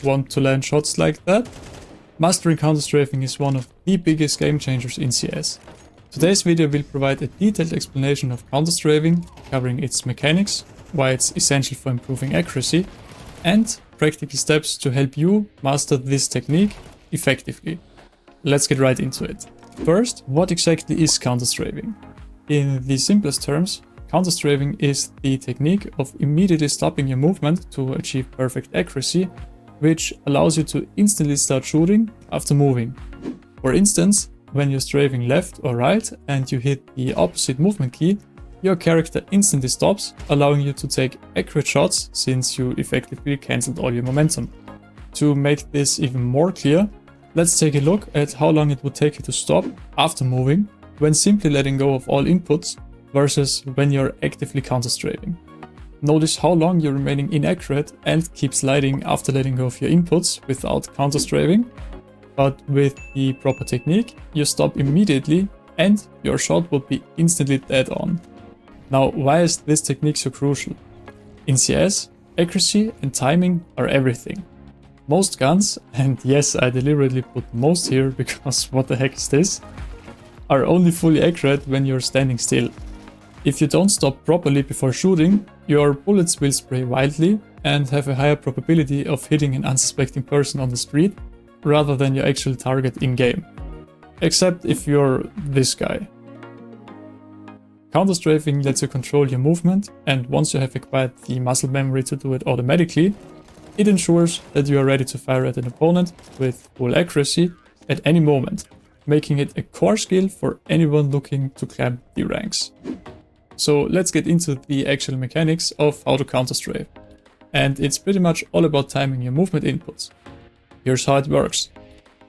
want to land shots like that? Mastering counter-strafing is one of the biggest game changers in CS. Today's video will provide a detailed explanation of counter-strafing, covering its mechanics, why it's essential for improving accuracy, and practical steps to help you master this technique effectively. Let's get right into it. First, what exactly is counter-strafing? In the simplest terms, counter-strafing is the technique of immediately stopping your movement to achieve perfect accuracy, which allows you to instantly start shooting after moving. For instance, when you're strafing left or right and you hit the opposite movement key, your character instantly stops, allowing you to take accurate shots since you effectively cancelled all your momentum. To make this even more clear, let's take a look at how long it would take you to stop after moving when simply letting go of all inputs versus when you're actively counter-strafing. Notice how long you're remaining inaccurate and keep sliding after letting go of your inputs without counter-strafing, but with the proper technique, you stop immediately and your shot will be instantly dead on. Now, why is this technique so crucial? In CS, accuracy and timing are everything. Most guns, and yes, I deliberately put most here because what the heck is this, are only fully accurate when you're standing still. If you don't stop properly before shooting, your bullets will spray wildly and have a higher probability of hitting an unsuspecting person on the street rather than your actual target in-game. Except if you're this guy. Counter-strafing lets you control your movement, and once you have acquired the muscle memory to do it automatically, it ensures that you are ready to fire at an opponent with full accuracy at any moment, making it a core skill for anyone looking to climb the ranks. So let's get into the actual mechanics of how to counter-strafe. And it's pretty much all about timing your movement inputs. Here's how it works.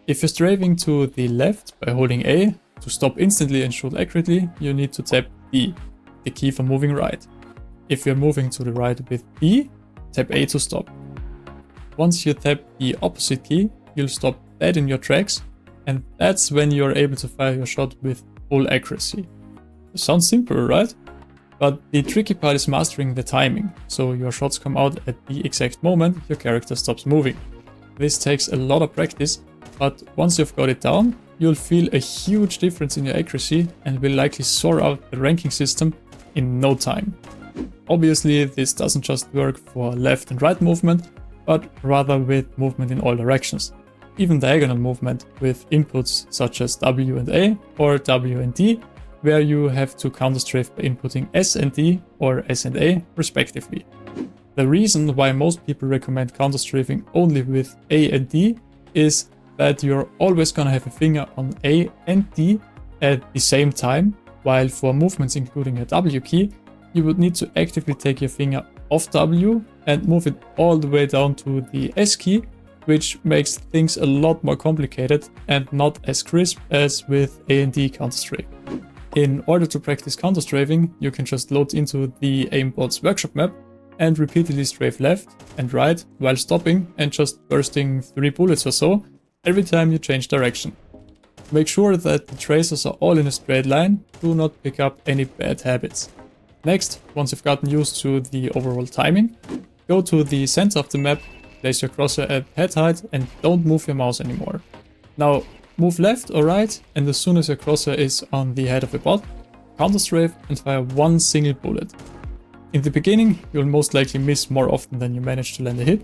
If you're strafing to the left by holding A, to stop instantly and shoot accurately, you need to tap B, the key for moving right. If you're moving to the right with B, tap A to stop. Once you tap the opposite key, you'll stop dead in your tracks, and that's when you're able to fire your shot with full accuracy. Sounds simple, right? But the tricky part is mastering the timing, so your shots come out at the exact moment your character stops moving. This takes a lot of practice, but once you've got it down, you'll feel a huge difference in your accuracy and will likely soar out the ranking system in no time. Obviously, this doesn't just work for left and right movement, but rather with movement in all directions. Even diagonal movement with inputs such as W and A or W and D, where you have to counter-strafe by inputting S and D or S and A respectively. The reason why most people recommend counter-strafing only with A and D is that you're always gonna have a finger on A and D at the same time, while for movements including a W key, you would need to actively take your finger off W and move it all the way down to the S key, which makes things a lot more complicated and not as crisp as with A and D counter-strafe. In order to practice counter-strafing, you can just load into the aimbot's workshop map and repeatedly strafe left and right while stopping and just bursting 3 bullets or so every time you change direction. Make sure that the tracers are all in a straight line, do not pick up any bad habits. Next, once you've gotten used to the overall timing, go to the center of the map, place your crosshair at head height and don't move your mouse anymore. Now, move left or right, and as soon as your crosshair is on the head of a bot, counter-strafe and fire one single bullet. In the beginning, you'll most likely miss more often than you manage to land a hit,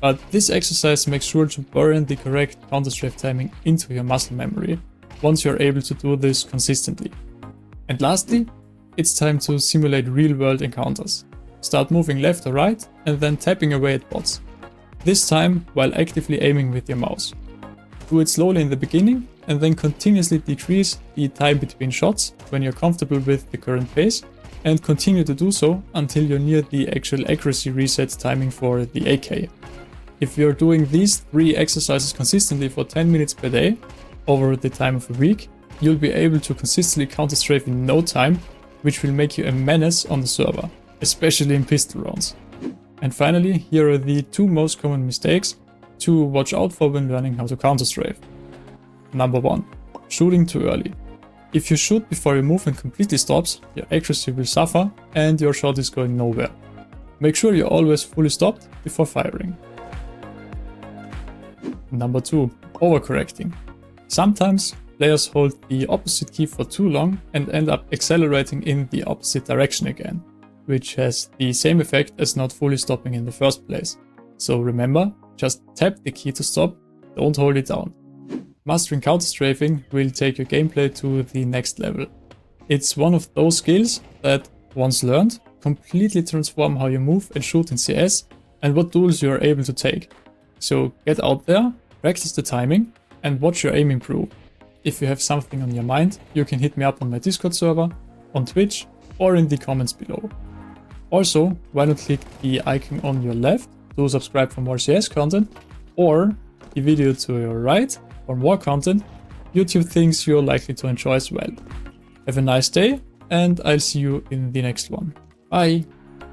but this exercise makes sure to burn the correct counter-strafe timing into your muscle memory, once you're able to do this consistently. And lastly, it's time to simulate real-world encounters. Start moving left or right, and then tapping away at bots. This time while actively aiming with your mouse. Do it slowly in the beginning, and then continuously decrease the time between shots when you're comfortable with the current pace, and continue to do so until you're near the actual accuracy reset timing for the AK. If you're doing these 3 exercises consistently for 10 minutes per day, over the time of a week, you'll be able to consistently counter-strafe in no time, which will make you a menace on the server, especially in pistol rounds. And finally, here are the 2 most common mistakes to watch out for when learning how to counter-strafe. Number 1. Shooting too early. If you shoot before your movement completely stops, your accuracy will suffer and your shot is going nowhere. Make sure you're always fully stopped before firing. Number 2. Overcorrecting. Sometimes players hold the opposite key for too long and end up accelerating in the opposite direction again, which has the same effect as not fully stopping in the first place. So remember, just tap the key to stop, don't hold it down. Mastering counter strafing will take your gameplay to the next level. It's one of those skills that, once learned, completely transform how you move and shoot in CS and what tools you are able to take. So get out there, practice the timing, and watch your aim improve. If you have something on your mind, you can hit me up on my Discord server, on Twitch, or in the comments below. Also, why not click the icon on your left to subscribe for more CS content, or the video to your right for more content YouTube thinks you're likely to enjoy as well. Have a nice day, and I'll see you in the next one. Bye!